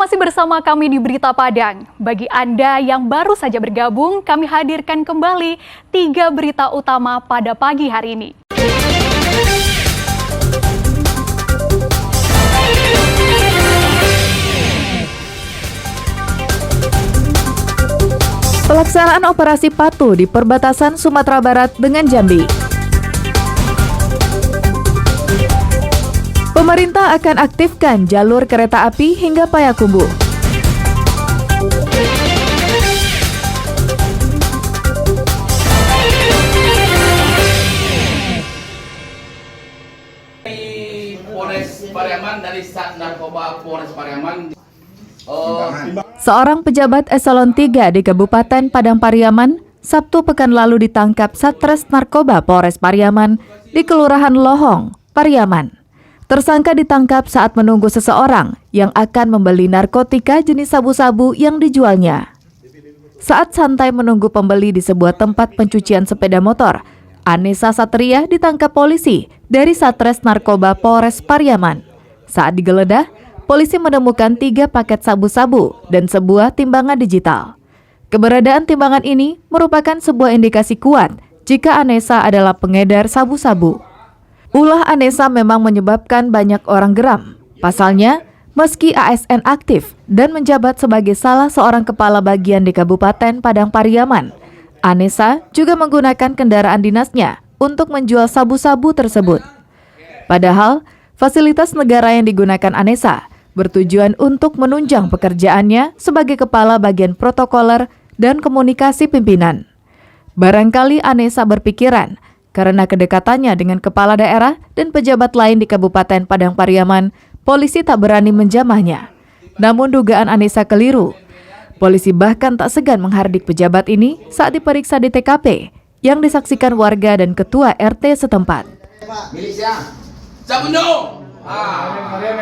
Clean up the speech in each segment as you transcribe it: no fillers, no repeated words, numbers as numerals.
masih bersama kami di Berita Padang. Bagi Anda yang baru saja bergabung, kami hadirkan kembali 3 berita utama pada pagi hari ini. Pelaksanaan operasi Patuh di perbatasan Sumatera Barat dengan Jambi. Pemerintah akan aktifkan jalur kereta api hingga Payakumbuh. Polres Pariaman dari Sat Narkoba Polres Pariaman. Seorang pejabat eselon 3 di Kabupaten Padang Pariaman Sabtu pekan lalu ditangkap Satres Narkoba Polres Pariaman di Kelurahan Lohong, Pariaman. Tersangka ditangkap saat menunggu seseorang yang akan membeli narkotika jenis sabu-sabu yang dijualnya. Saat santai menunggu pembeli di sebuah tempat pencucian sepeda motor, Anessa Satria ditangkap polisi dari Satres Narkoba Polres Pariaman. Saat digeledah, polisi menemukan 3 paket sabu-sabu dan sebuah timbangan digital. Keberadaan timbangan ini merupakan sebuah indikasi kuat jika Anessa adalah pengedar sabu-sabu. Ulah Anessa memang menyebabkan banyak orang geram. Pasalnya, meski ASN aktif dan menjabat sebagai salah seorang kepala bagian di Kabupaten Padang Pariaman, Anessa juga menggunakan kendaraan dinasnya untuk menjual sabu-sabu tersebut. Padahal, fasilitas negara yang digunakan Anessa bertujuan untuk menunjang pekerjaannya sebagai kepala bagian protokoler dan komunikasi pimpinan. Barangkali Anessa berpikiran, karena kedekatannya dengan kepala daerah dan pejabat lain di Kabupaten Padang Pariaman, polisi tak berani menjamahnya. Namun dugaan Anessa keliru. Polisi bahkan tak segan menghardik pejabat ini saat diperiksa di TKP yang disaksikan warga dan ketua RT setempat.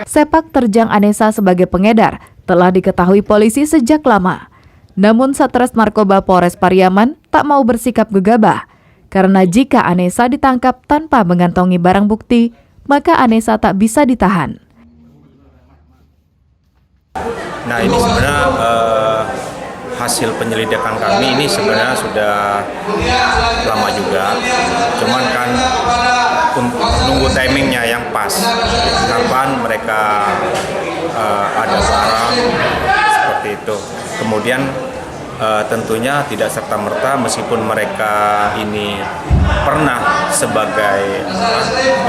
Sepak terjang Anessa sebagai pengedar telah diketahui polisi sejak lama. Namun Satres Narkoba Polres Pariaman tak mau bersikap gegabah. Karena jika Anessa ditangkap tanpa mengantongi barang bukti, maka Anessa tak bisa ditahan. Nah, ini sebenarnya hasil penyelidikan kami ini sebenarnya sudah lama juga. Cuman kan nunggu timingnya yang pas. Kapan mereka ada barang seperti itu. Kemudian tentunya tidak serta-merta meskipun mereka ini pernah sebagai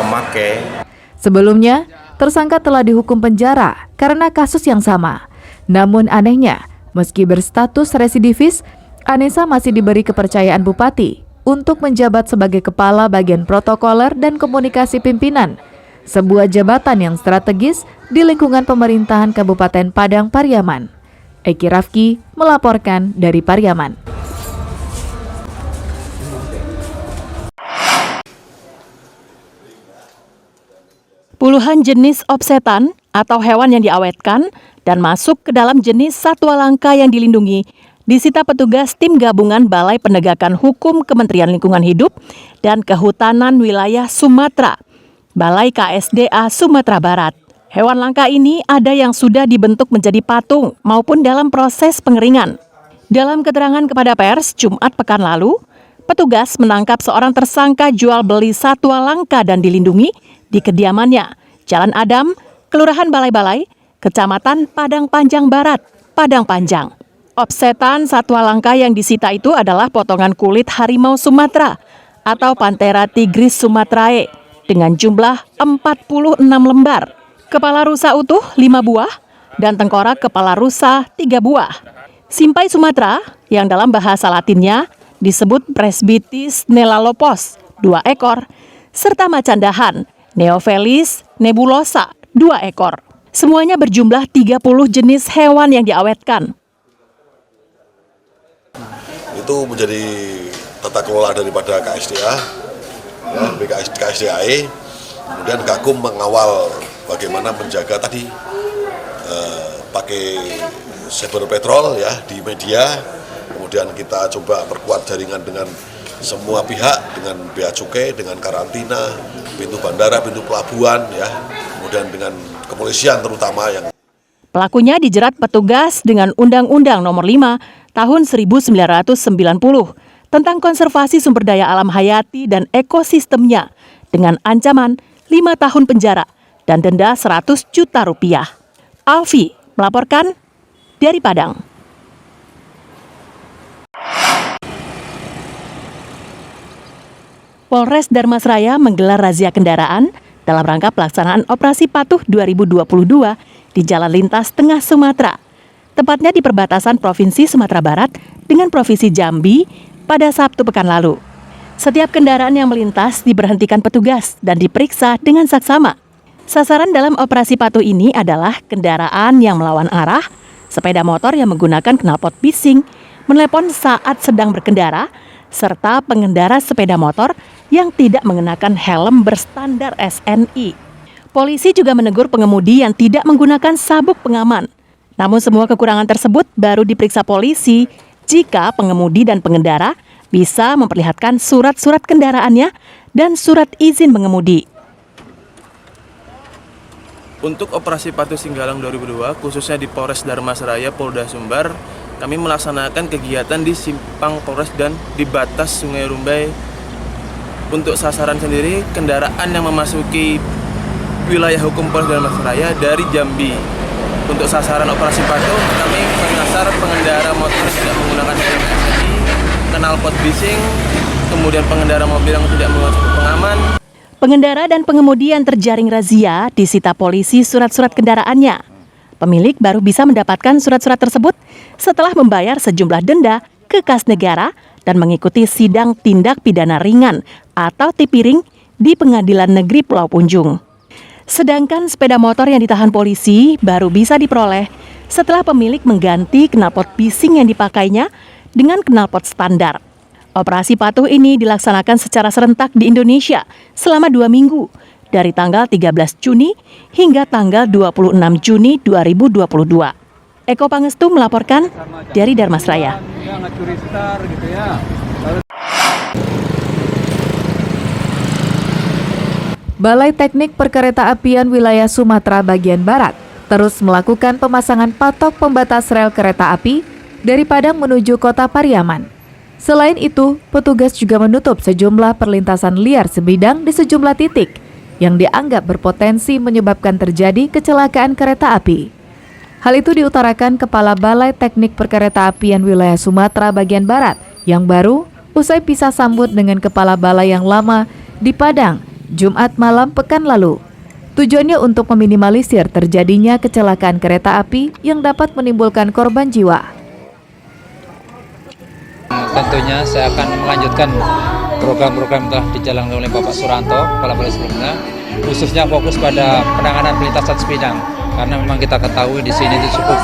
pemakai. Sebelumnya, tersangka telah dihukum penjara karena kasus yang sama. Namun anehnya, meski berstatus residivis, Anessa masih diberi kepercayaan Bupati untuk menjabat sebagai kepala bagian protokoler dan komunikasi pimpinan, sebuah jabatan yang strategis di lingkungan pemerintahan Kabupaten Padang Pariaman. Eki Rafki melaporkan dari Pariaman. Puluhan jenis opsetan atau hewan yang diawetkan dan masuk ke dalam jenis satwa langka yang dilindungi disita petugas tim gabungan Balai Penegakan Hukum Kementerian Lingkungan Hidup dan Kehutanan Wilayah Sumatera, Balai KSDA Sumatera Barat. Hewan langka ini ada yang sudah dibentuk menjadi patung maupun dalam proses pengeringan. Dalam keterangan kepada pers Jumat pekan lalu, petugas menangkap seorang tersangka jual beli satwa langka dan dilindungi di kediamannya, Jalan Adam, Kelurahan Balai-Balai, Kecamatan Padang Panjang Barat, Padang Panjang. Opsetan satwa langka yang disita itu adalah potongan kulit harimau Sumatera atau Panthera tigris sumatrae dengan jumlah 46 lembar. Kepala rusa utuh 5 buah, dan tengkorak kepala rusa 3 buah. Simpai Sumatera, yang dalam bahasa latinnya disebut Presbytis nelalopos, 2 ekor, serta macan dahan, Neophelis nebulosa, 2 ekor. Semuanya berjumlah 30 jenis hewan yang diawetkan. Itu menjadi tata kelola daripada KSDA, KSDAE, kemudian Gakum mengawal bagaimana menjaga tadi pakai cyber patrol ya di media, kemudian kita coba perkuat jaringan dengan semua pihak, dengan bea cukai, dengan karantina, pintu bandara, pintu pelabuhan ya, kemudian dengan kepolisian terutama yang. Pelakunya dijerat petugas dengan Undang-Undang Nomor 5 Tahun 1990 tentang konservasi sumber daya alam hayati dan ekosistemnya dengan ancaman 5 tahun penjara dan denda 100 juta rupiah. Alfi melaporkan dari Padang. Polres Darmasraya menggelar razia kendaraan dalam rangka pelaksanaan Operasi Patuh 2022 di Jalan Lintas Tengah Sumatera, tepatnya di perbatasan Provinsi Sumatera Barat dengan Provinsi Jambi pada Sabtu pekan lalu. Setiap kendaraan yang melintas diberhentikan petugas dan diperiksa dengan saksama. Sasaran dalam Operasi Patuh ini adalah kendaraan yang melawan arah, sepeda motor yang menggunakan knalpot bising, menelepon saat sedang berkendara, serta pengendara sepeda motor yang tidak mengenakan helm berstandar SNI. Polisi juga menegur pengemudi yang tidak menggunakan sabuk pengaman. Namun semua kekurangan tersebut baru diperiksa polisi jika pengemudi dan pengendara bisa memperlihatkan surat-surat kendaraannya dan surat izin mengemudi. Untuk Operasi Patuh Singgalang 2002, khususnya di Polres Darmasraya, Polda Sumbar, kami melaksanakan kegiatan di simpang Polres dan di batas Sungai Rumbai. Untuk sasaran sendiri, kendaraan yang memasuki wilayah hukum Polres Darmasraya dari Jambi. Untuk sasaran Operasi Patuh, kami menyasar pengendara motor yang tidak menggunakan helm SNI, knalpot bising, kemudian pengendara mobil yang tidak menggunakan sabuk pengaman. Pengendara dan pengemudi yang terjaring razia disita polisi surat-surat kendaraannya. Pemilik baru bisa mendapatkan surat-surat tersebut setelah membayar sejumlah denda ke kas negara dan mengikuti sidang tindak pidana ringan atau tipiring di Pengadilan Negeri Pulau Punjung. Sedangkan sepeda motor yang ditahan polisi baru bisa diperoleh setelah pemilik mengganti knalpot bising yang dipakainya dengan knalpot standar. Operasi Patuh ini dilaksanakan secara serentak di Indonesia selama 2 minggu, dari tanggal 13 Juni hingga tanggal 26 Juni 2022. Eko Pangestu melaporkan dari Darmasraya. Balai Teknik Perkeretaapian Wilayah Sumatera Bagian Barat terus melakukan pemasangan patok pembatas rel kereta api dari Padang menuju Kota Pariaman. Selain itu, petugas juga menutup sejumlah perlintasan liar sebidang di sejumlah titik yang dianggap berpotensi menyebabkan terjadi kecelakaan kereta api. Hal itu diutarakan Kepala Balai Teknik Perkeretaapian Wilayah Sumatera Bagian Barat yang baru usai pisah sambut dengan Kepala Balai yang lama di Padang, Jumat malam pekan lalu. Tujuannya untuk meminimalisir terjadinya kecelakaan kereta api yang dapat menimbulkan korban jiwa. Tentunya saya akan melanjutkan program-program yang telah dijalankan oleh Bapak Suranto, Kepala Balai sebelumnya, khususnya fokus pada penanganan perlintasan sebidang, karena memang kita ketahui di sini itu cukup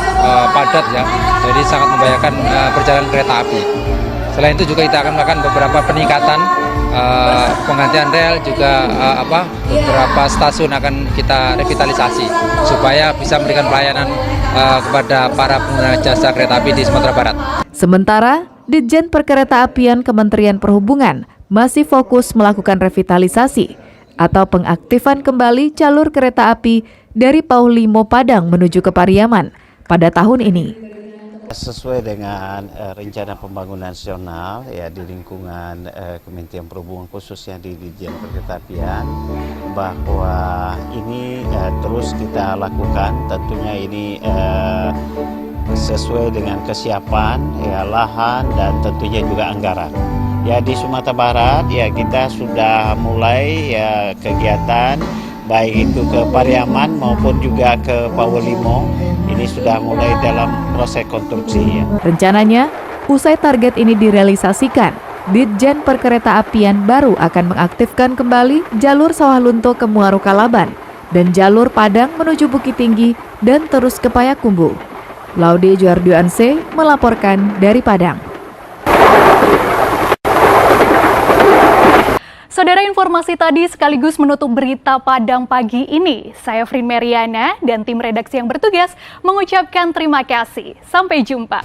padat ya, jadi sangat membahayakan perjalanan kereta api. Selain itu juga kita akan melakukan beberapa peningkatan penggantian rel, juga beberapa stasiun akan kita revitalisasi supaya bisa memberikan pelayanan kepada para pengguna jasa kereta api di Sumatera Barat. Sementara Ditjen Perkeretaapian Kementerian Perhubungan masih fokus melakukan revitalisasi atau pengaktifan kembali jalur kereta api dari Paulimo Padang menuju ke Pariaman pada tahun ini. Sesuai dengan rencana pembangunan nasional ya di lingkungan Kementerian Perhubungan khususnya di Ditjen Perkeretaapian, bahwa ini terus kita lakukan, tentunya ini sesuai dengan kesiapan ya lahan dan tentunya juga anggaran. Ya di Sumatera Barat ya kita sudah mulai ya kegiatan baik itu ke Pariaman maupun juga ke Paulimo. Ini sudah mulai dalam proses konstruksi ya. Rencananya, usai target ini direalisasikan, Ditjen Perkeretaapian baru akan mengaktifkan kembali jalur Sawah Lunto ke Muaro Kalaban dan jalur Padang menuju Bukit Tinggi dan terus ke Payakumbuh. Laude Juarduanse melaporkan dari Padang. Saudara, informasi tadi sekaligus menutup berita Padang pagi ini. Saya Frin Meriana dan tim redaksi yang bertugas mengucapkan terima kasih. Sampai jumpa.